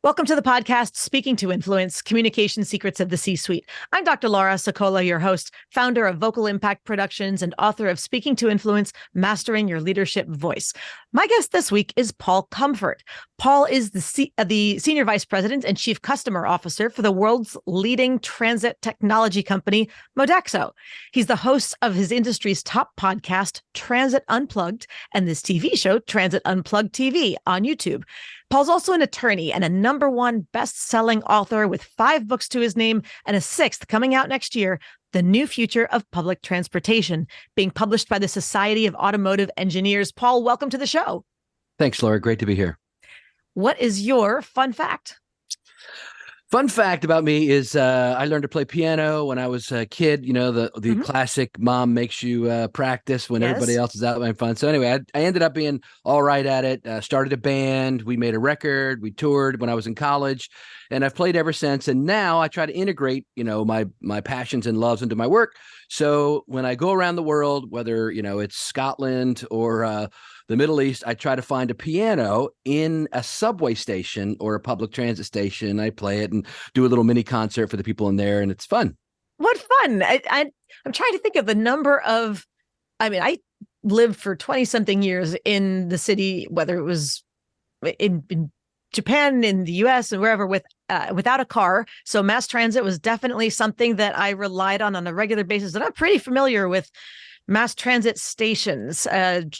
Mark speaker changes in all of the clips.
Speaker 1: Welcome to the podcast, Speaking to Influence, Communication Secrets of the C-Suite. I'm Dr. Laura Sicola, your host, founder of Vocal Impact Productions and author of Speaking to Influence, Mastering Your Leadership Voice. My guest this week is Paul Comfort. Paul is the Senior Vice President and Chief Customer Officer for the world's leading transit technology company, Modaxo. He's the host of his industry's top podcast, Transit Unplugged, and this TV show, Transit Unplugged TV, on YouTube. Paul's also an attorney and a #1 best-selling author with 5 books to his name and a 6th coming out next year, The New Future of Public Transportation, being published by the Society of Automotive Engineers. Paul, welcome to the show.
Speaker 2: Thanks, Laura. Great to be here.
Speaker 1: What is your fun fact?
Speaker 2: Fun fact about me is I learned to play piano when I was a kid. You know, the classic mom makes you practice when everybody else is out having fun. So anyway, I ended up being all right at it, started a band. We made a record. We toured when I was in college, and I've played ever since. And now I try to integrate, my passions and loves into my work. So when I go around the world, whether, it's Scotland or the Middle East, I try to find a piano in a subway station or a public transit station. I play it and do a little mini concert for the people in there, and it's fun.
Speaker 1: What fun. I'm trying to think of the number of, I lived for 20 something years in the city, whether it was in Japan, in the US, and wherever, without a car. So mass transit was definitely something that I relied on a regular basis. And I'm pretty familiar with mass transit stations,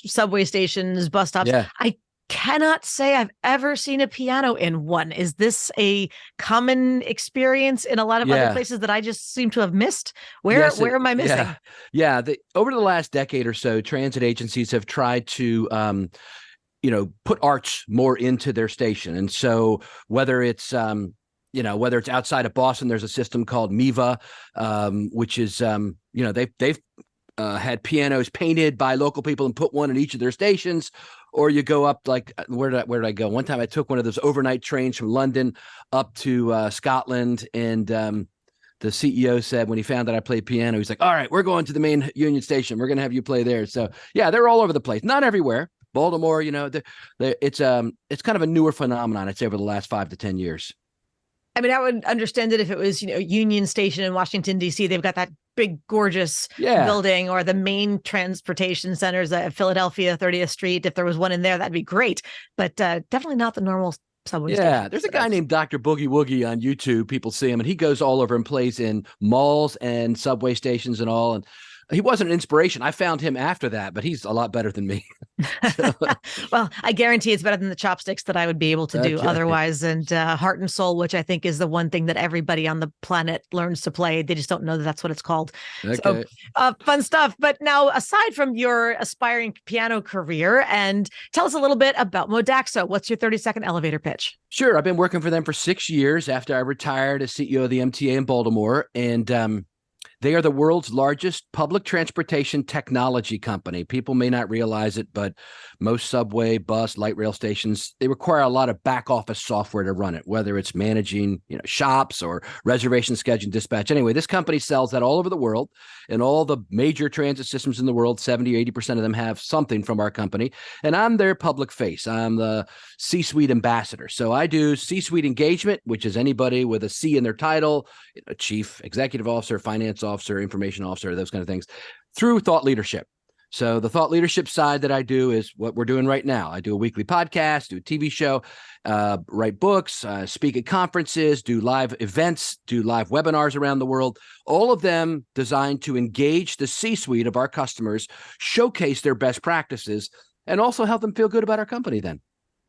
Speaker 1: subway stations, bus stops.
Speaker 2: Yeah.
Speaker 1: I cannot say I've ever seen a piano in one. Is this a common experience in a lot of other places that I just seem to have missed? Where am I missing?
Speaker 2: Yeah. Over the last decade or so, transit agencies have tried to put arts more into their station. And so whether it's whether it's outside of Boston, there's a system called MIVA, which is they've had pianos painted by local people and put one in each of their stations. Or you go up, like, where did I go? One time I took one of those overnight trains from London up to Scotland, and the CEO said when he found that I played piano, he's like, "All right, we're going to the main Union Station. We're going to have you play there." So yeah, they're all over the place. Not everywhere. Baltimore, it's kind of a newer phenomenon, I'd say, over the last 5 to 10 years.
Speaker 1: I would understand it if it was, Union Station in Washington, D.C. They've got that big, gorgeous building, or the main transportation centers at Philadelphia, 30th Street. If there was one in there, that'd be great. But definitely not the normal subway station.
Speaker 2: Yeah, there's a guy named Dr. Boogie Woogie on YouTube. People see him, and he goes all over and plays in malls and subway stations and all. And he wasn't an inspiration. I found him after that, but he's a lot better than me.
Speaker 1: Well, I guarantee it's better than the chopsticks that I would be able to do otherwise. And Heart and Soul, which I think is the one thing that everybody on the planet learns to play. They just don't know that that's what it's called.
Speaker 2: Okay.
Speaker 1: So fun stuff. But now, aside from your aspiring piano career, and tell us a little bit about Modaxo. What's your 30-second elevator pitch?
Speaker 2: Sure. I've been working for them for 6 years after I retired as CEO of the MTA in Baltimore. And they are the world's largest public transportation technology company. People may not realize it, but most subway, bus, light rail stations, they require a lot of back office software to run it, whether it's managing, shops or reservation scheduling, dispatch. Anyway, this company sells that all over the world, and all the major transit systems in the world, 70, 80% of them have something from our company. And I'm their public face. I'm the C-suite ambassador. So I do C-suite engagement, which is anybody with a C in their title, a chief executive officer, finance officer, information officer, those kind of things, through thought leadership. So the thought leadership side that I do is what we're doing right now. I do a weekly podcast, do a TV show, write books, speak at conferences, do live events, do live webinars around the world, all of them designed to engage the C-suite of our customers, showcase their best practices, and also help them feel good about our company then.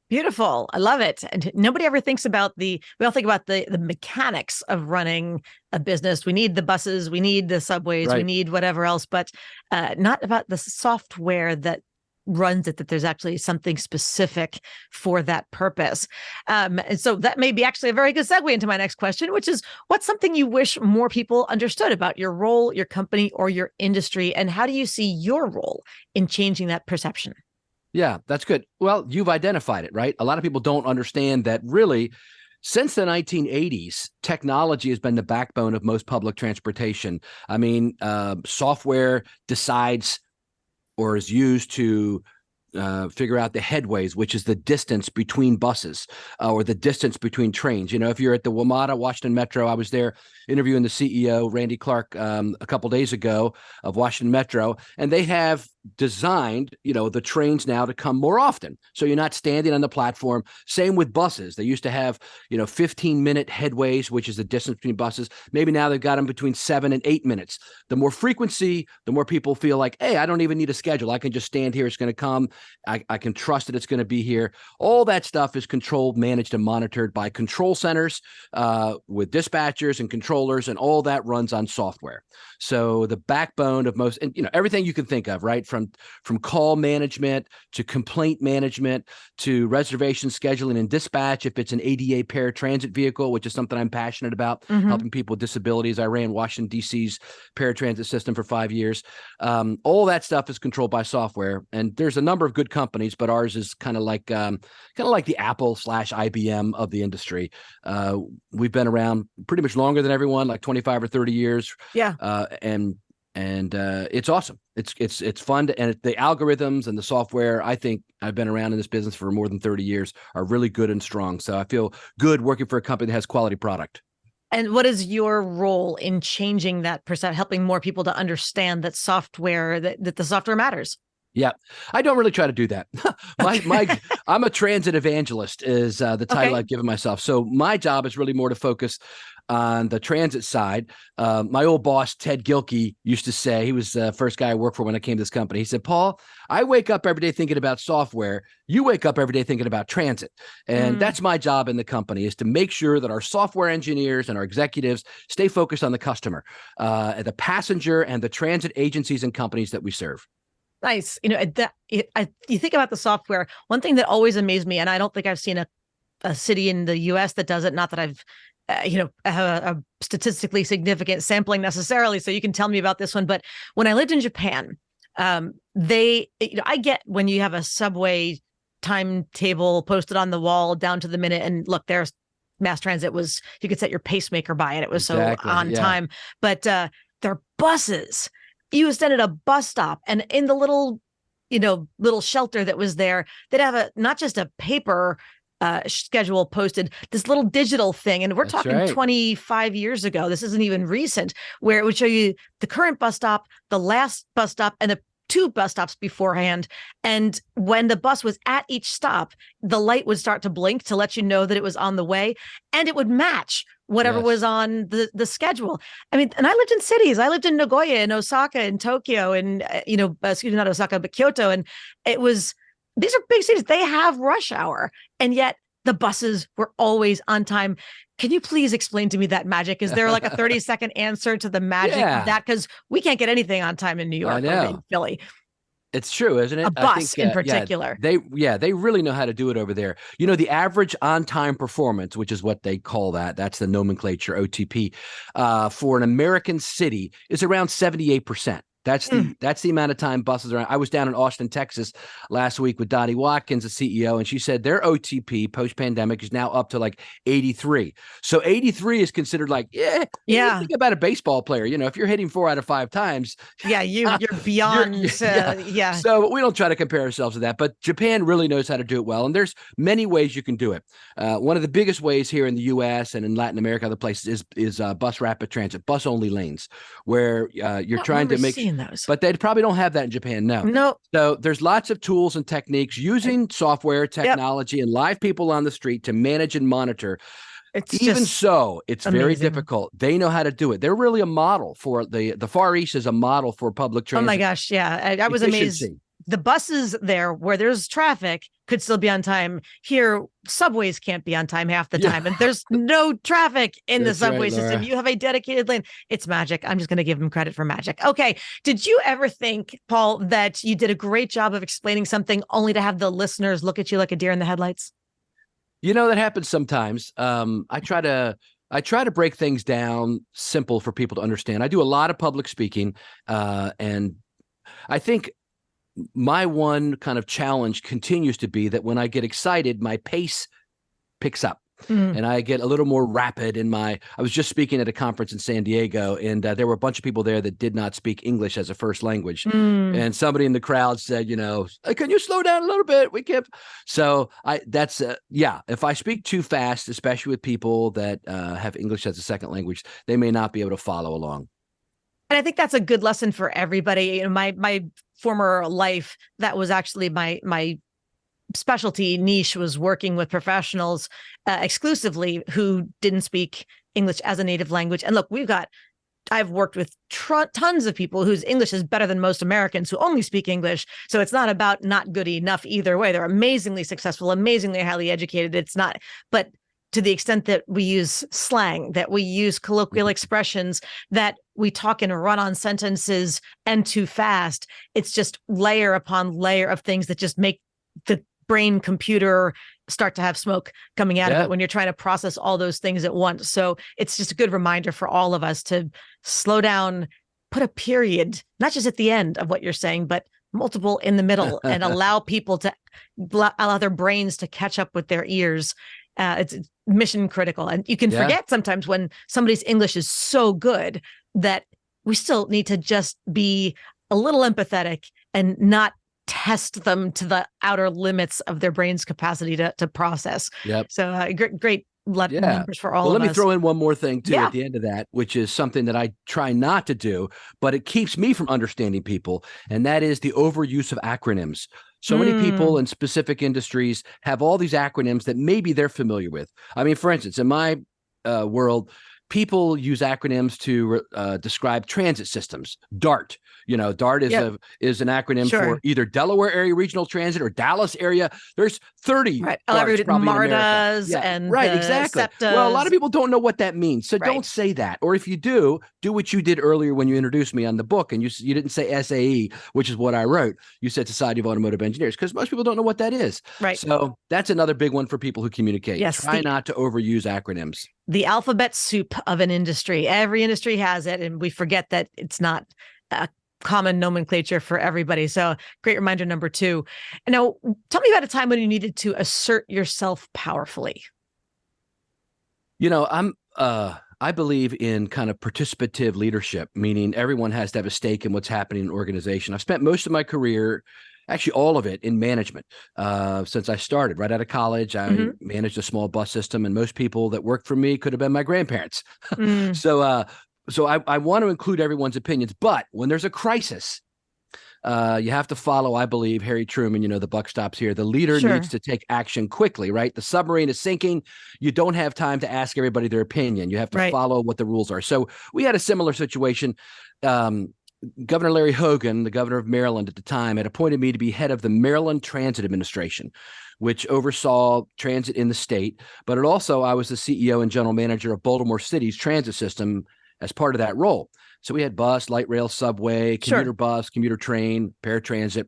Speaker 1: Beautiful. I love it. And nobody ever thinks about we all think about the mechanics of running a business. We need the buses, we need the subways, we need whatever else, but not about the software that runs it, that there's actually something specific for that purpose. And so that may be actually a very good segue into my next question, which is, what's something you wish more people understood about your role, your company, or your industry? And how do you see your role in changing that perception?
Speaker 2: Yeah, that's good. Well, you've identified it, right? A lot of people don't understand that really, since the 1980s, technology has been the backbone of most public transportation. Software decides or is used to figure out the headways, which is the distance between buses or the distance between trains. If you're at the WMATA, Washington Metro, I was there interviewing the CEO, Randy Clark, a couple days ago of Washington Metro, and they have designed, the trains now to come more often. So you're not standing on the platform. Same with buses. They used to have, 15-minute headways, which is the distance between buses. Maybe now they've got them between 7 and 8 minutes. The more frequency, the more people feel like, hey, I don't even need a schedule. I can just stand here. It's going to come. I can trust that it's going to be here. All that stuff is controlled, managed, and monitored by control centers with dispatchers and controllers, and all that runs on software. So the backbone of most, and everything you can think of, right? From call management to complaint management to reservation scheduling and dispatch, if it's an ADA paratransit vehicle, which is something I'm passionate about, helping people with disabilities. I ran Washington, D.C.'s paratransit system for 5 years. All that stuff is controlled by software, and there's a number of good companies, but ours is kind of like the Apple/IBM of the industry. We've been around pretty much longer than everyone, like 25 or 30 years.
Speaker 1: Yeah.
Speaker 2: And it's awesome. It's fun and the algorithms and the software, I think I've been around in this business for more than 30 years, are really good and strong. So I feel good working for a company that has quality product.
Speaker 1: And what is your role in changing that percent, helping more people to understand that software, that the software matters?
Speaker 2: Yeah, I don't really try to do that. I'm a transit evangelist is the title I've given myself. So my job is really more to focus on the transit side. My old boss, Ted Gilkey, used to say, he was the first guy I worked for when I came to this company. He said, Paul, I wake up every day thinking about software. You wake up every day thinking about transit. And that's my job in the company, is to make sure that our software engineers and our executives stay focused on the customer, the passenger, and the transit agencies and companies that we serve.
Speaker 1: Nice. You think about the software. One thing that always amazed me, and I don't think I've seen a city in the U.S. that does it. Not that I've, have a statistically significant sampling necessarily, so you can tell me about this one. But when I lived in Japan, I get when you have a subway timetable posted on the wall down to the minute, and look, there's mass transit you could set your pacemaker by it. It was so on time. But their buses. You stand at a bus stop, and in the little shelter that was there, they'd have not just a paper schedule posted, this little digital thing. And we're talking 25 years ago. This isn't even recent, where it would show you the current bus stop, the last bus stop, and the 2 bus stops beforehand. And when the bus was at each stop, the light would start to blink to let you know that it was on the way, and it would match whatever was on the schedule. I mean, and I lived in cities. I lived in Nagoya and Osaka and Tokyo and, not Osaka, but Kyoto. And these are big cities. They have rush hour, and yet the buses were always on time. Can you please explain to me that magic? Is there like a 30-second answer to the magic of that? Because we can't get anything on time in New York or in Philly.
Speaker 2: It's true, isn't it?
Speaker 1: A bus in particular.
Speaker 2: They really know how to do it over there. The average on-time performance, which is what they call that's the nomenclature, OTP, for an American city is around 78%. That's the amount of time buses are on. I was down in Austin, Texas last week with Dottie Watkins, the CEO, and she said their OTP post-pandemic is now up to like 83. So 83 is considered like, think about a baseball player. If you're hitting 4 out of 5 times,
Speaker 1: you're beyond.
Speaker 2: So we don't try to compare ourselves to that, but Japan really knows how to do it well, and there's many ways you can do it. One of the biggest ways here in the U.S. and in Latin America, other places, is bus rapid transit, bus only lanes, where you're trying to make
Speaker 1: those.
Speaker 2: But they probably don't have that in Japan. No. So there's lots of tools and techniques using software, technology, and live people on the street to manage and monitor. It's very difficult. They know how to do it. They're really a model for the Far East is a model for public transit.
Speaker 1: Oh my gosh. Yeah. I was amazed. The buses there where there's traffic could still be on time. Here, subways can't be on time half the time. And there's no traffic in the subway system. You have a dedicated lane. It's magic. I'm just going to give them credit for magic. Okay. Did you ever think, Paul, that you did a great job of explaining something only to have the listeners look at you like a deer in the headlights?
Speaker 2: That happens sometimes. I try to break things down simple for people to understand. I do a lot of public speaking, and I think my one kind of challenge continues to be that when I get excited, my pace picks up. and I get a little more rapid in my. I was just speaking at a conference in San Diego, and there were a bunch of people there that did not speak English as a first language. And somebody in the crowd said, can you slow down a little bit? We can't. So if I speak too fast, especially with people that have English as a second language, they may not be able to follow along.
Speaker 1: And I think that's a good lesson for everybody. My former life, that was actually my specialty niche, was working with professionals exclusively who didn't speak English as a native language. And look, I've worked with tons of people whose English is better than most Americans who only speak English. So it's not about not good enough either way. They're amazingly successful, amazingly highly educated. It's not, but to the extent that we use slang, that we use colloquial expressions, that we talk in run-on sentences and too fast, it's just layer upon layer of things that just make the brain computer start to have smoke coming out of it when you're trying to process all those things at once. So it's just a good reminder for all of us to slow down, put a period, not just at the end of what you're saying, but multiple in the middle, and allow their brains to catch up with their ears. It's mission critical. And you can forget sometimes when somebody's English is so good that we still need to just be a little empathetic and not test them to the outer limits of their brain's capacity to process. So great numbers for all of us.
Speaker 2: Let me throw in one more thing too at the end of that, which is something that I try not to do, but it keeps me from understanding people. And that is the overuse of acronyms. So many people in specific industries have all these acronyms that maybe they're familiar with. I mean, for instance, in my world, people use acronyms to describe transit systems. DART, DART is an acronym for either Delaware Area Regional Transit or Dallas area. There's 30 DARTs probably in America.
Speaker 1: And
Speaker 2: exactly.
Speaker 1: SEPTAs.
Speaker 2: Well, a lot of people don't know what that means, so don't say that. Or if you do what you did earlier when you introduced me on the book, and you didn't say SAE, which is what I wrote. You said Society of Automotive Engineers, because most people don't know what that is.
Speaker 1: Right.
Speaker 2: So that's another big one for people who communicate. Try not to overuse acronyms.
Speaker 1: The alphabet soup of an industry. Every industry has it, and we forget that it's not a common nomenclature for everybody. So great reminder number 2. Now, tell me about a time when you needed to assert yourself powerfully.
Speaker 2: I believe in kind of participative leadership, meaning everyone has to have a stake in what's happening in an organization. I've spent most of my career, actually all of it, in management. Since I started right out of college, I managed a small bus system, and most people that worked for me could have been my grandparents. So I want to include everyone's opinions, but when there's a crisis, you have to follow, I believe, Harry Truman, the buck stops here. The leader needs to take action quickly, right? The submarine is sinking. You don't have time to ask everybody their opinion. You have to follow what the rules are. So we had a similar situation. Governor Larry Hogan, the governor of Maryland at the time, had appointed me to be head of the Maryland Transit Administration, which oversaw transit in the state. But I was the CEO and general manager of Baltimore City's transit system as part of that role. So we had bus, light rail, subway, commuter bus, commuter train, paratransit.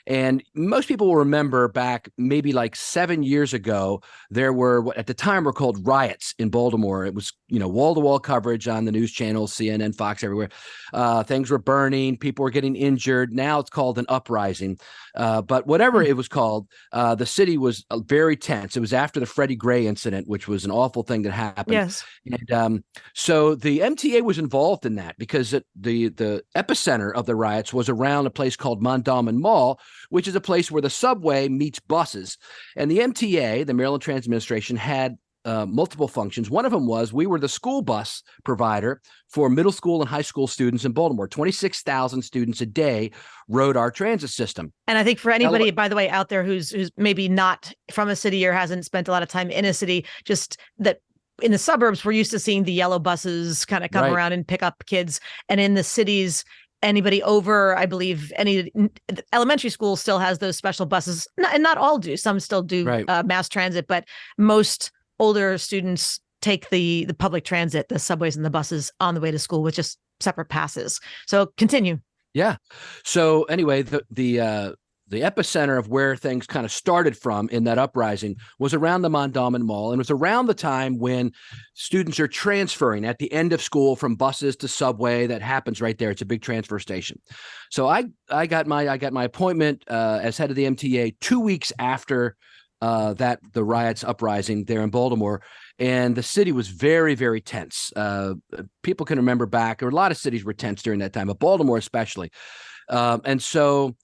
Speaker 2: And most people will remember back maybe like 7 years ago, there were what at the time were called riots in Baltimore. It was, wall-to-wall coverage on the news channels, CNN, Fox, everywhere. Things were burning. People were getting injured. Now it's called an uprising. But whatever it was called, the city was very tense. It was after the Freddie Gray incident, which was an awful thing that happened.
Speaker 1: Yes.
Speaker 2: And so the MTA was involved in that because the epicenter of the riots was around a place called Mondawmin Mall, which is a place where the subway meets buses. And the MTA, the Maryland Transit Administration, had multiple functions. One of them was we were the school bus provider for middle school and high school students in Baltimore. 26,000 students a day rode our transit system.
Speaker 1: And I think for anybody, by the way, out there who's maybe not from a city or hasn't spent a lot of time in a city, just that in the suburbs, we're used to seeing the yellow buses kind of come around and pick up kids. And in the cities, anybody over, I believe, any elementary school still has those special buses, and not all do. Some still do mass transit, but most older students take the public transit, the subways and the buses on the way to school with just separate passes. So continue.
Speaker 2: Yeah. So anyway, the epicenter of where things kind of started from in that uprising was around the Mondawmin Mall. And it was around the time when students are transferring at the end of school from buses to subway. That happens right there. It's a big transfer station. So I got my appointment as head of the MTA 2 weeks after that the riots uprising there in Baltimore, and the city was very, very tense. People can remember back, or a lot of cities were tense during that time, but Baltimore especially. And so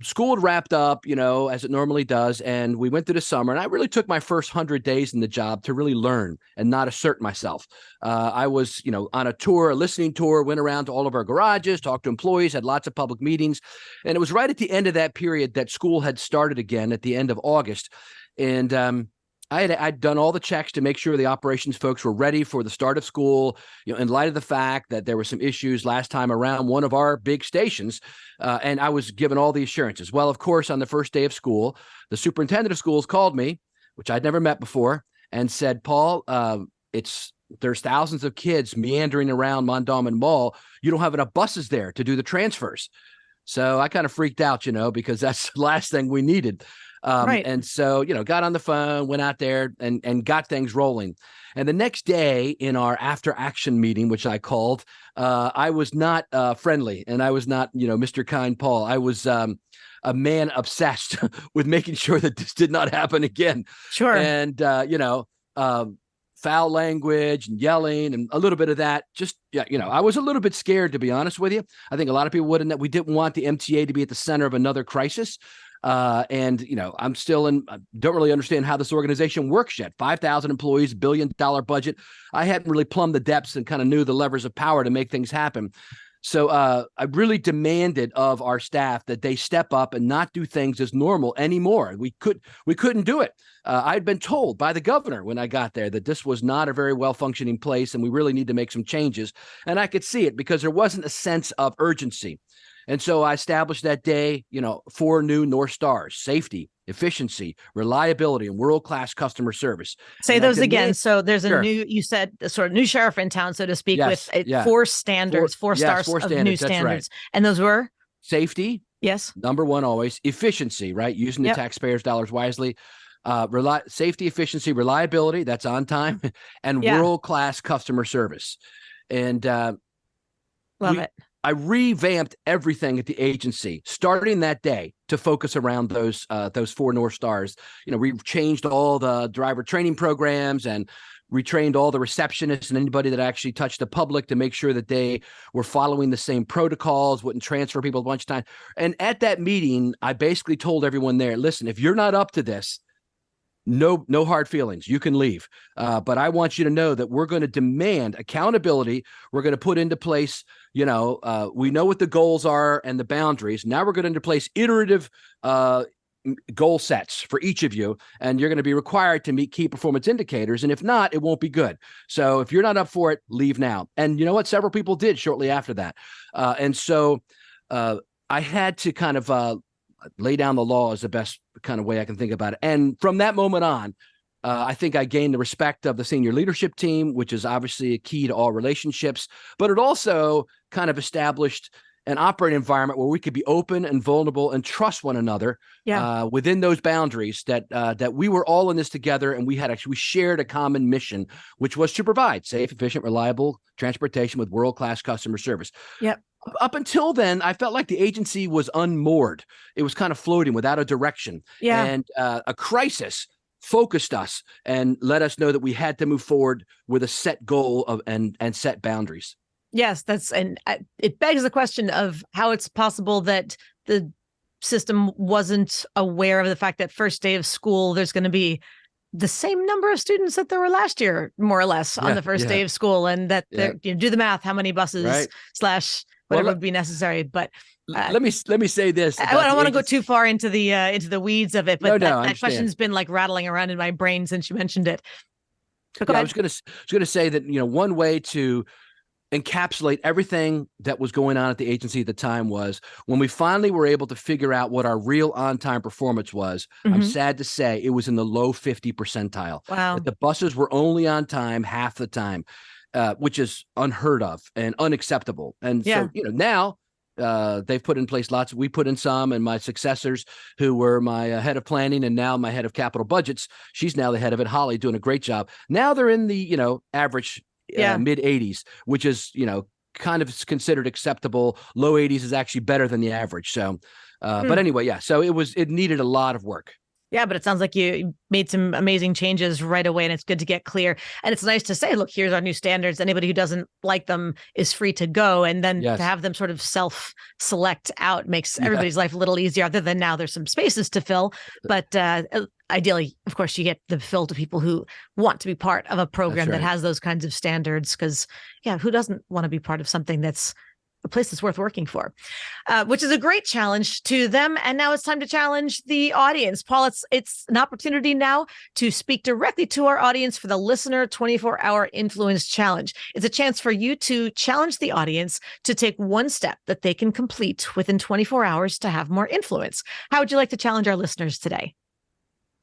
Speaker 2: school had wrapped up, as it normally does, and we went through the summer, and I really took my first 100 days in the job to really learn and not assert myself. I was, on a tour, a listening tour, went around to all of our garages, talked to employees, had lots of public meetings, and it was right at the end of that period that school had started again at the end of August, and I'd done all the checks to make sure the operations folks were ready for the start of school, in light of the fact that there were some issues last time around one of our big stations. And I was given all the assurances. Well, of course, on the first day of school, the superintendent of schools called me, which I'd never met before, and said, Paul, there's thousands of kids meandering around Mondawmin Mall. You don't have enough buses there to do the transfers. So I kind of freaked out, because that's the last thing we needed.
Speaker 1: Right.
Speaker 2: And so, got on the phone, went out there and got things rolling. And the next day in our after action meeting, which I called, I was not friendly, and I was not, Mr. Kind Paul. I was a man obsessed with making sure that this did not happen again.
Speaker 1: Sure.
Speaker 2: And, foul language and yelling and a little bit of that. Just, I was a little bit scared, to be honest with you. I think a lot of people wouldn't, that we didn't want the MTA to be at the center of another crisis. And I'm still don't really understand how this organization works yet. 5,000 employees, $1 billion budget. I hadn't really plumbed the depths and kind of knew the levers of power to make things happen. So I really demanded of our staff that they step up and not do things as normal anymore. We couldn't do it. I'd been told by the governor when I got there that this was not a very well-functioning place, and we really need to make some changes. And I could see it because there wasn't a sense of urgency. And so I established that day, 4 new North Stars: safety, efficiency, reliability, and world-class customer service.
Speaker 1: Say those again. So there's a
Speaker 2: Sure.
Speaker 1: new, you said, sort of new sheriff in town, so to speak,
Speaker 2: Yes,
Speaker 1: with
Speaker 2: yeah.
Speaker 1: 4 standards, 4 stars
Speaker 2: four
Speaker 1: of new
Speaker 2: standards, that's right.
Speaker 1: standards. And those were?
Speaker 2: Safety,
Speaker 1: Yes.
Speaker 2: number one always. Efficiency, right? Using the
Speaker 1: Yep.
Speaker 2: taxpayers' dollars wisely. Safety, efficiency, reliability, that's on time, and
Speaker 1: Yeah.
Speaker 2: world-class customer service. And
Speaker 1: Love it.
Speaker 2: I revamped everything at the agency starting that day to focus around those 4 North Stars. We changed all the driver training programs and retrained all the receptionists and anybody that actually touched the public to make sure that they were following the same protocols, wouldn't transfer people a bunch of time. And at that meeting, I basically told everyone there, listen, if you're not up to this, no hard feelings. You can leave. But I want you to know that we're going to demand accountability. We're going to put into place, we know what the goals are and the boundaries. Now we're going to into place iterative goal sets for each of you, and you're going to be required to meet key performance indicators. And if not, it won't be good. So if you're not up for it, leave now. And you know what? Several people did shortly after that. And so I had to kind of lay down the law is the best kind of way I can think about it. And from that moment on, I think I gained the respect of the senior leadership team, which is obviously a key to all relationships, but it also kind of established an operating environment where we could be open and vulnerable and trust one another within those boundaries, that we were all in this together, and we shared a common mission, which was to provide safe, efficient, reliable transportation with world-class customer service.
Speaker 1: Yep.
Speaker 2: Up until then, I felt like the agency was unmoored. It was kind of floating without a direction.
Speaker 1: Yeah.
Speaker 2: And a crisis focused us and let us know that we had to move forward with a set goal and set boundaries.
Speaker 1: Yes, it begs the question of how it's possible that the system wasn't aware of the fact that first day of school, there's going to be the same number of students that there were last year, more or less, on the first day of school, and that do the math, how many buses / whatever would be necessary. But
Speaker 2: let me say this.
Speaker 1: I don't want to go too far into the weeds of it, but that question's been like rattling around in my brain since you mentioned it. But
Speaker 2: I was going to say that, one way to encapsulate everything that was going on at the agency at the time was when we finally were able to figure out what our real on-time performance was. I'm sad to say it was in the low 50 percentile.
Speaker 1: Wow.
Speaker 2: That the buses were only on time half the time, which is unheard of and unacceptable. And so, now they've put in place we put in some, and my successors, who were my head of planning and now my head of capital budgets, she's now the head of it, Holly, doing a great job. Now they're in the, average mid 80s, which is, kind of considered acceptable. Low 80s is actually better than the average. So, but anyway, so it needed a lot of work.
Speaker 1: Yeah, but it sounds like you made some amazing changes right away, and it's good to get clear. And it's nice to say, look, here's our new standards. Anybody who doesn't like them is free to go. And then to
Speaker 2: Yes.
Speaker 1: have them sort of self-select out makes
Speaker 2: Yeah.
Speaker 1: everybody's life a little easier, other than now there's some spaces to fill. But ideally, of course, you get the fill to people who want to be part of a program that has those kinds of standards. Because, yeah, who doesn't want to be part of something that's a place that's worth working for, which is a great challenge to them. And now it's time to challenge the audience. Paul, it's an opportunity now to speak directly to our audience for the Listener 24-Hour Influence Challenge. It's a chance for you to challenge the audience to take one step that they can complete within 24 hours to have more influence. How would you like to challenge our listeners today?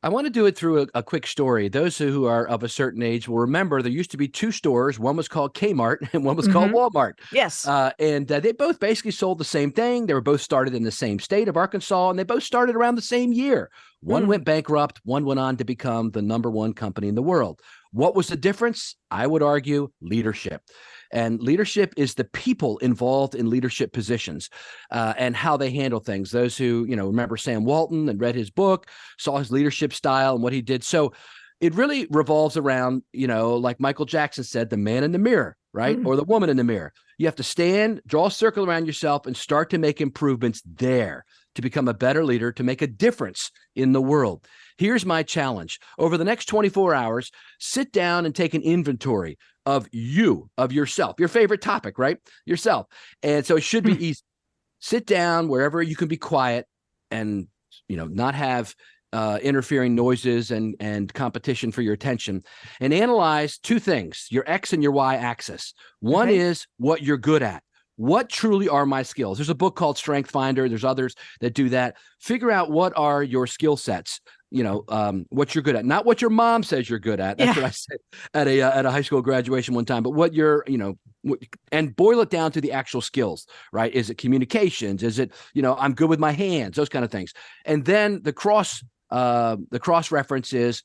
Speaker 2: I want to do it through a quick story. Those who are of a certain age will remember there used to be two stores. One was called Kmart and one was called Walmart.
Speaker 1: Yes.
Speaker 2: And they both basically sold the same thing. They were both started in the same state of Arkansas, and they both started around the same year. One went bankrupt. One went on to become the #1 company in the world. What was the difference? I would argue leadership. And leadership is the people involved in leadership positions and how they handle things. Those who, remember Sam Walton and read his book, saw his leadership style and what he did. So it really revolves around, like Michael Jackson said, the man in the mirror, right? Or the woman in the mirror. You have to stand, draw a circle around yourself and start to make improvements there to become a better leader, to make a difference in the world. Here's my challenge. Over the next 24 hours, sit down and take an inventory of yourself, your favorite topic, right? Yourself. And so it should be easy. Sit down wherever you can be quiet and, not have interfering noises and competition for your attention, and analyze two things, your X and your Y axis. One is what you're good at. What truly are my skills? There's a book called Strength Finder. There's others that do that. Figure out what are your skill sets, what you're good at, not what your mom says you're good at. That's what I said at a high school graduation one time, but what you're, and boil it down to the actual skills, right? Is it communications? Is it, I'm good with my hands, those kind of things. And then the cross reference is,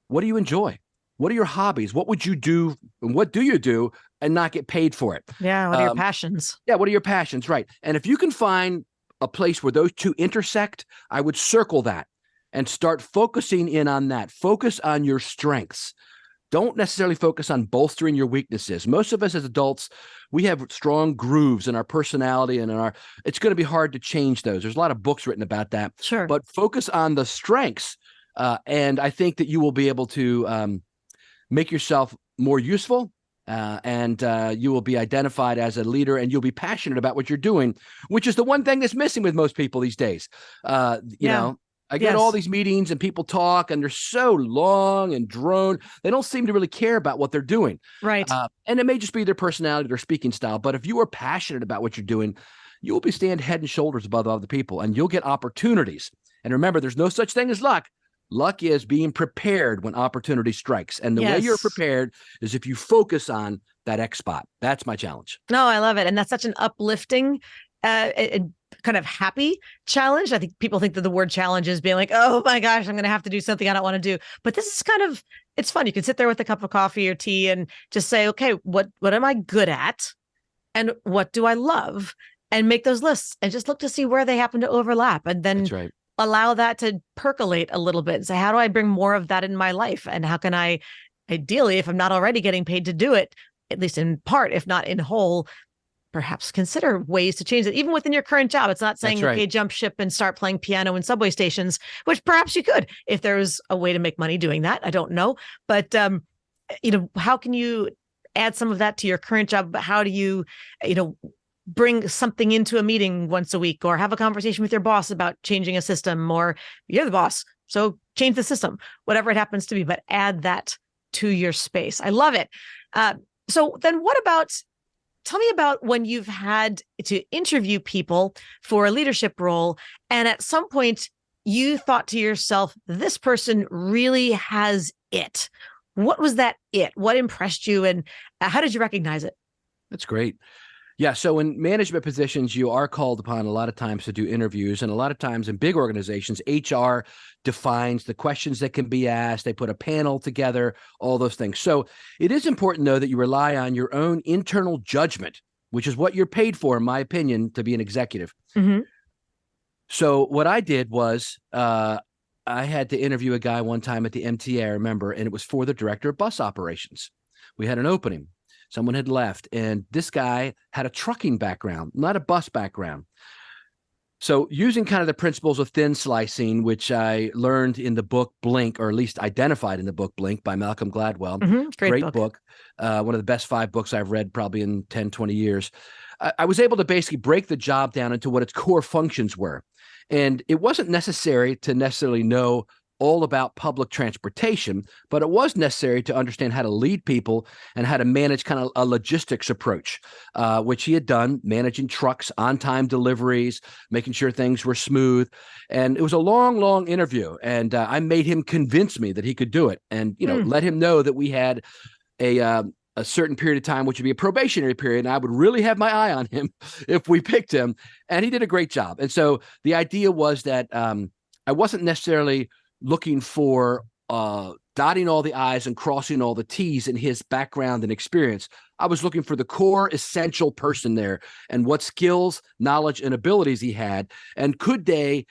Speaker 2: what do you enjoy? What are your hobbies? What would you do? And what do you do and not get paid for it?
Speaker 1: Yeah. What are your passions?
Speaker 2: Yeah. What are your passions? Right. And if you can find a place where those two intersect, I would circle that and start focusing in on that. Focus on your strengths. Don't necessarily focus on bolstering your weaknesses. Most of us as adults, we have strong grooves in our personality and it's going to be hard to change those. There's a lot of books written about that.
Speaker 1: Sure.
Speaker 2: But focus on the strengths. And I think that you will be able to make yourself more useful, and you will be identified as a leader, and you'll be passionate about what you're doing, which is the one thing that's missing with most people these days. I get all these meetings and people talk and they're so long and drone. They don't seem to really care about what they're doing.
Speaker 1: Right.
Speaker 2: And it may just be their personality, their speaking style. But if you are passionate about what you're doing, you will be stand head and shoulders above other people, and you'll get opportunities. And remember, there's no such thing as luck. Luck is being prepared when opportunity strikes. And the way you're prepared is if you focus on that X spot. That's my challenge.
Speaker 1: No, I love it. And that's such an uplifting, kind of happy challenge. I think people think that the word challenge is being like, oh my gosh, I'm going to have to do something I don't want to do. But this is it's fun. You can sit there with a cup of coffee or tea and just say, okay, what am I good at? And what do I love? And make those lists and just look to see where they happen to overlap. And then allow that to percolate a little bit and say, how do I bring more of that in my life? And how can I, ideally, if I'm not already getting paid to do it, at least in part, if not in whole, perhaps consider ways to change it, even within your current job. It's not saying, okay, jump ship and start playing piano in subway stations, which perhaps you could, if there was a way to make money doing that. I don't know. But, how can you add some of that to your current job? But how do you, bring something into a meeting once a week, or have a conversation with your boss about changing a system, or you're the boss, so change the system, whatever it happens to be, but add that to your space. I love it. So then tell me about when you've had to interview people for a leadership role, and at some point you thought to yourself, this person really has it. What was that it? What impressed you, and how did you recognize it?
Speaker 2: That's great. Yeah. So in management positions, you are called upon a lot of times to do interviews. And a lot of times in big organizations, HR defines the questions that can be asked. They put a panel together, all those things. So it is important, though, that you rely on your own internal judgment, which is what you're paid for, in my opinion, to be an executive. So what I did was I had to interview a guy one time at the MTA, I remember, and it was for the director of bus operations. We had an opening. Someone had left, and this guy had a trucking background, not a bus background. So using kind of the principles of thin slicing, which I learned in the book Blink, or at least identified in the book Blink by Malcolm Gladwell, great book. One of the best 5 books I've read probably in 10, 20 years. I was able to basically break the job down into what its core functions were. And it wasn't necessary to necessarily know all about public transportation, but it was necessary to understand how to lead people and how to manage kind of a logistics approach, which he had done, managing trucks, on-time deliveries, making sure things were smooth. And it was a long, long interview. And I made him convince me that he could do it, and, let him know that we had a certain period of time, which would be a probationary period, and I would really have my eye on him if we picked him. And he did a great job. And so the idea was that I wasn't necessarily looking for dotting all the I's and crossing all the T's in his background and experience. I was looking for the core essential person there and what skills, knowledge, and abilities he had, and could they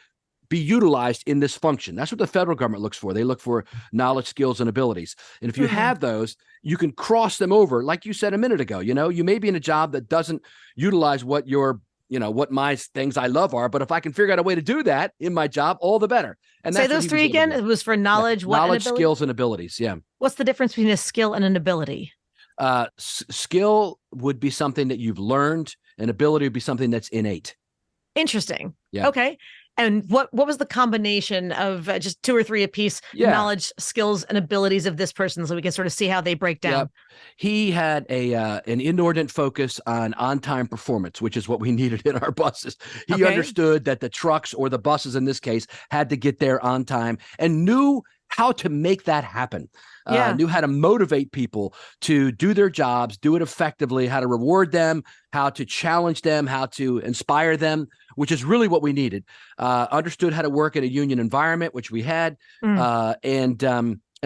Speaker 2: be utilized in this function. That's what the federal government looks for. They look for knowledge, skills, and abilities. And if you have those, you can cross them over. Like you said a minute ago, you may be in a job that doesn't utilize what your what my things I love are, but if I can figure out a way to do that in my job, all the better. And
Speaker 1: say those 3 again. It was for knowledge, what,
Speaker 2: knowledge, skills, and abilities. Yeah.
Speaker 1: What's the difference between a skill and an ability?
Speaker 2: Skill would be something that you've learned, and ability would be something that's innate.
Speaker 1: Interesting.
Speaker 2: Yeah.
Speaker 1: Okay. And what was the combination of just 2 or 3 apiece, knowledge, skills, and abilities of this person, so we can sort of see how they break down?
Speaker 2: Yep. He had an inordinate focus on-time performance, which is what we needed in our buses. He understood that the trucks, or the buses in this case, had to get there on time, and knew how to make that happen. Knew how to motivate people to do their jobs, do it effectively, how to reward them, how to challenge them, how to inspire them, which is really what we needed. Understood how to work in a union environment, which we had, and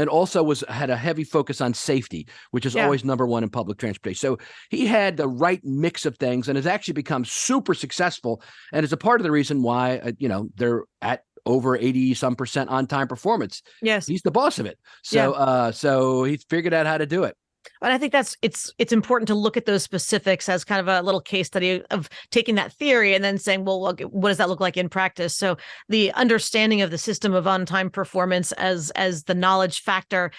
Speaker 2: also had a heavy focus on safety, which is always number one in public transportation. So he had the right mix of things, and has actually become super successful, and is a part of the reason why they're at over 80% on-time performance.
Speaker 1: Yes.
Speaker 2: He's the boss of it. So so he figured out how to do it.
Speaker 1: And I think it's important to look at those specifics as kind of a little case study of taking that theory and then saying, well, what does that look like in practice? So the understanding of the system of on-time performance as the knowledge factor,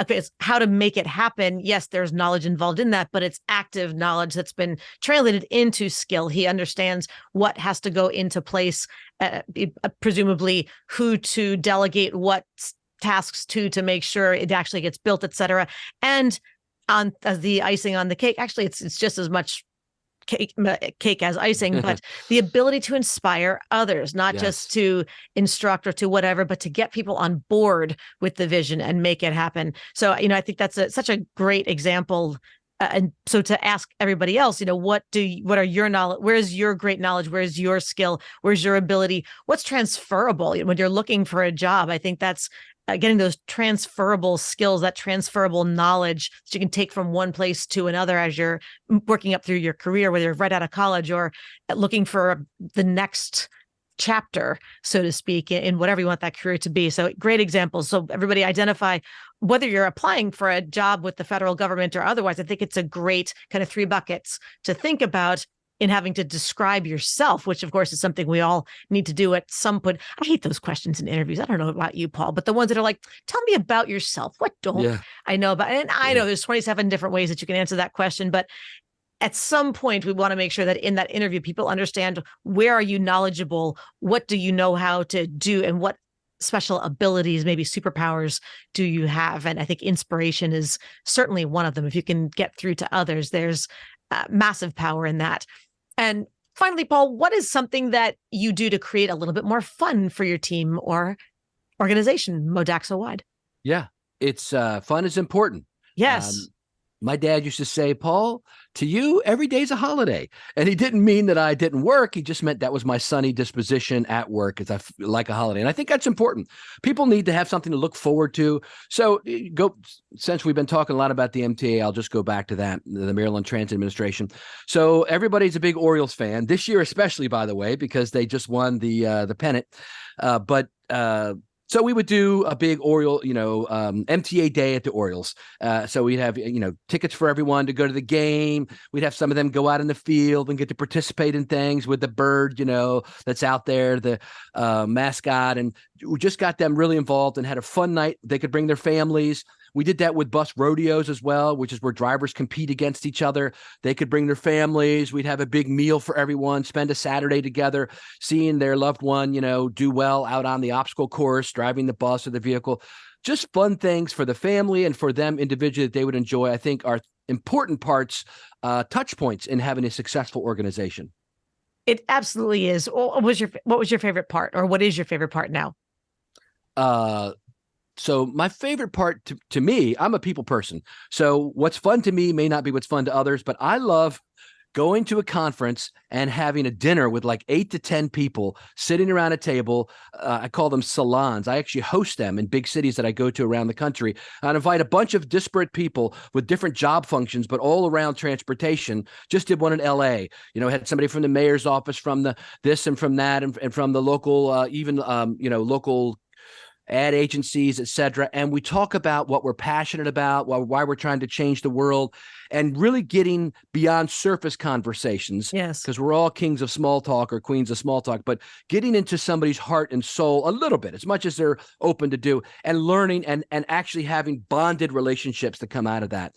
Speaker 1: it's how to make it happen. Yes, there's knowledge involved in that, but it's active knowledge that's been translated into skill. He understands what has to go into place, presumably who to delegate what tasks to make sure it actually gets built, et cetera. And as the icing on the cake, actually, it's just as much cake as icing, but the ability to inspire others, not just to instruct or to whatever, but to get people on board with the vision and make it happen. So, I think that's such a great example. And so to ask everybody else, what are your knowledge? Where's your great knowledge? Where's your skill? Where's your ability? What's transferable? When you're looking for a job, I think that's getting those transferable skills, that transferable knowledge that you can take from one place to another as you're working up through your career, whether you're right out of college or looking for the next chapter, so to speak, in whatever you want that career to be. So great examples. So everybody identify whether you're applying for a job with the federal government or otherwise. I think it's a great kind of 3 buckets to think about in having to describe yourself, which of course is something we all need to do at some point. I hate those questions in interviews. I don't know about you, Paul, but the ones that are like, tell me about yourself. What don't I know about? And I know there's 27 different ways that you can answer that question, but at some point, we want to make sure that in that interview, people understand, where are you knowledgeable? What do you know how to do? And what special abilities, maybe superpowers, do you have? And I think inspiration is certainly one of them. If you can get through to others, there's massive power in that. And finally, Paul, what is something that you do to create a little bit more fun for your team or organization, Modaxo wide?
Speaker 2: Yeah, it's fun is important.
Speaker 1: Yes.
Speaker 2: My dad used to say, Paul, to you, every day's a holiday. And he didn't mean that I didn't work. He just meant that was my sunny disposition at work, as I like a holiday. And I think that's important. People need to have something to look forward to. So since we've been talking a lot about the MTA, I'll just go back to that, the Maryland Transit Administration. So everybody's a big Orioles fan this year, especially, by the way, because they just won the pennant. But So we would do a big Oriole, MTA day at the Orioles. So we'd have, tickets for everyone to go to the game. We'd have some of them go out in the field and get to participate in things with the bird, that's out there, the mascot. And we just got them really involved and had a fun night. They could bring their families. We did that with bus rodeos as well, which is where drivers compete against each other. They could bring their families. We'd have a big meal for everyone, spend a Saturday together, seeing their loved one, do well out on the obstacle course, driving the bus or the vehicle. Just fun things for the family and for them individually that they would enjoy, I think, are important parts, touch points in having a successful organization.
Speaker 1: It absolutely is. What was your favorite part, or what is your favorite part now?
Speaker 2: So my favorite part to me, I'm a people person. So what's fun to me may not be what's fun to others, but I love going to a conference and having a dinner with like 8 to 10 people sitting around a table. I call them salons. I actually host them in big cities that I go to around the country. I invite a bunch of disparate people with different job functions, but all around transportation. Just did one in LA, had somebody from the mayor's office, from the this and from that, and from the local, local ad agencies, et cetera. And we talk about what we're passionate about, why we're trying to change the world, and really getting beyond surface conversations.
Speaker 1: Yes.
Speaker 2: Because we're all kings of small talk or queens of small talk, but getting into somebody's heart and soul a little bit, as much as they're open to do, and learning and actually having bonded relationships that come out of that.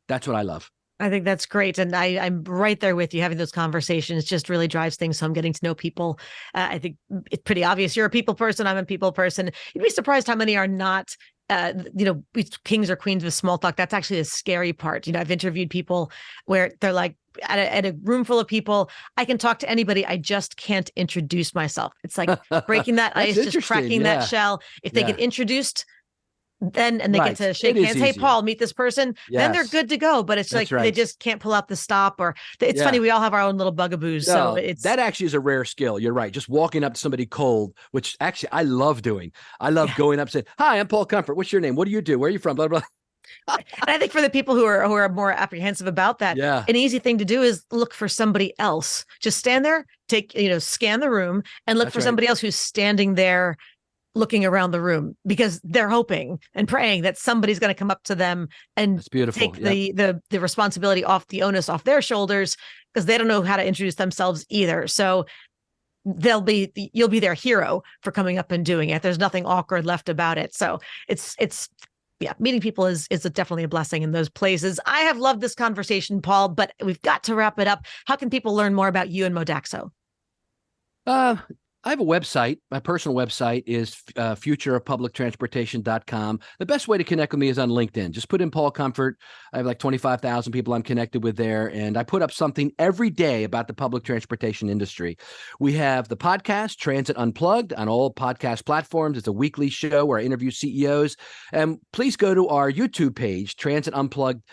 Speaker 2: That's what I love.
Speaker 1: I think that's great. And I'm right there with you. Having those conversations just really drives things home, getting to know people. I think it's pretty obvious. You're a people person. I'm a people person. You'd be surprised how many are not, kings or queens with small talk. That's actually a scary part. I've interviewed people where they're like, at a room full of people, I can talk to anybody. I just can't introduce myself. It's like breaking that ice, just cracking that shell. If they get introduced, then they get to shake hands. Hey, Paul, meet this person. Yes. Then they're good to go. But it's like they just can't pull out the stop. Or it's funny. We all have our own little bugaboos.
Speaker 2: No,
Speaker 1: so
Speaker 2: that actually is a rare skill. You're right. Just walking up to somebody cold, which actually I love doing. I love going up and saying, "Hi, I'm Paul Comfort. What's your name? What do you do? Where are you from?" Blah blah.
Speaker 1: And I think for the people who are more apprehensive about that, an easy thing to do is look for somebody else. Just stand there, scan the room, and look for somebody else who's standing there, looking around the room, because they're hoping and praying that somebody's going to come up to them and take the responsibility the onus off their shoulders, because they don't know how to introduce themselves either. So you'll be their hero for coming up and doing it. There's nothing awkward left about it. So it's meeting people is definitely a blessing in those places. I have loved this conversation, Paul, but we've got to wrap it up. How can people learn more about you and Modaxo?
Speaker 2: I have a website. My personal website is futureofpublictransportation.com. The best way to connect with me is on LinkedIn. Just put in Paul Comfort. I have like 25,000 people I'm connected with there, and I put up something every day about the public transportation industry. We have the podcast, Transit Unplugged, on all podcast platforms. It's a weekly show where I interview CEOs. And please go to our YouTube page, Transit Unplugged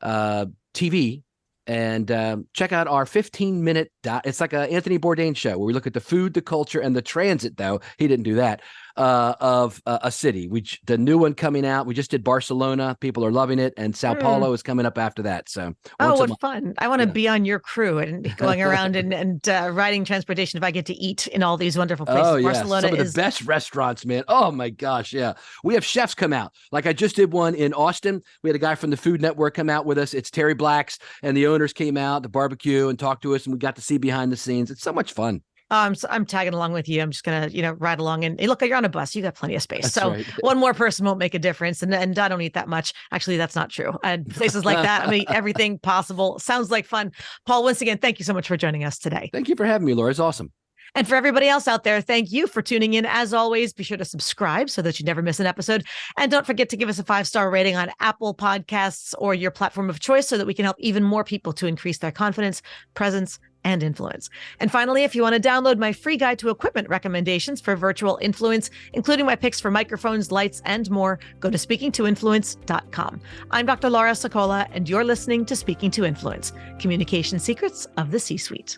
Speaker 2: TV, and check out our 15-minute it's like an Anthony Bourdain show where we look at the food, the culture, and the transit, though he didn't do that, of a city. The new one coming out, we just did Barcelona. People are loving it, and Sao Paulo is coming up after that. So
Speaker 1: what fun. I want to be on your crew and going around and riding transportation if I get to eat in all these wonderful places.
Speaker 2: Oh, yeah. Barcelona some of the best restaurants, man. Oh my gosh, yeah. We have chefs come out. Like I just did one in Austin. We had a guy from the Food Network come out with us. It's Terry Black's, and the owners came out, the barbecue, and talked to us, and we got to see behind the scenes. It's so much fun.
Speaker 1: I'm tagging along with you. I'm just gonna, ride along, and look, you're on a bus. You got plenty of space. One more person won't make a difference. And I don't eat that much. Actually, that's not true. And places like that, I eat everything possible. Sounds like fun. Paul, once again, thank you so much for joining us today.
Speaker 2: Thank you for having me, Laura. It's awesome.
Speaker 1: And for everybody else out there, thank you for tuning in. As always, be sure to subscribe so that you never miss an episode. And don't forget to give us a 5-star rating on Apple Podcasts or your platform of choice so that we can help even more people to increase their confidence, presence, and influence. And finally, if you want to download my free guide to equipment recommendations for virtual influence, including my picks for microphones, lights, and more, go to speakingtoinfluence.com. I'm Dr. Laura Sicola, and you're listening to Speaking to Influence, Communication Secrets of the C-Suite.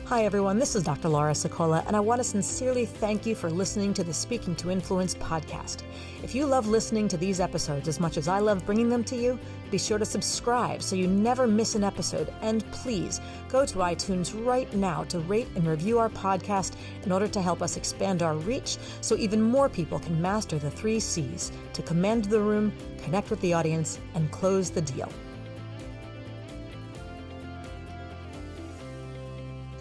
Speaker 1: Hi, everyone. This is Dr. Laura Sicola, and I want to sincerely thank you for listening to the Speaking to Influence podcast. If you love listening to these episodes as much as I love bringing them to you, be sure to subscribe so you never miss an episode. And please go to iTunes right now to rate and review our podcast in order to help us expand our reach so even more people can master the 3 C's to command the room, connect with the audience, and close the deal.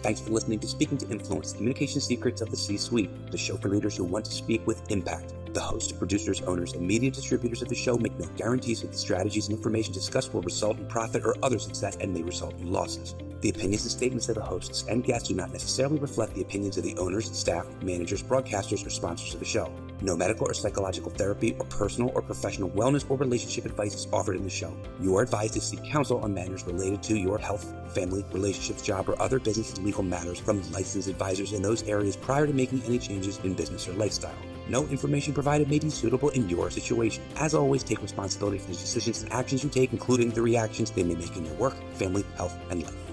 Speaker 3: Thanks for listening to Speaking to Influence, Communication Secrets of the C-Suite, the show for leaders who want to speak with impact. The hosts, producers, owners, and media distributors of the show make no guarantees that the strategies and information discussed will result in profit or other success and may result in losses. The opinions and statements of the hosts and guests do not necessarily reflect the opinions of the owners, staff, managers, broadcasters, or sponsors of the show. No medical or psychological therapy or personal or professional wellness or relationship advice is offered in the show. You are advised to seek counsel on matters related to your health, family, relationships, job, or other business and legal matters from licensed advisors in those areas prior to making any changes in business or lifestyle. No information provided may be suitable in your situation. As always, take responsibility for the decisions and actions you take, including the reactions they may make in your work, family, health, and life.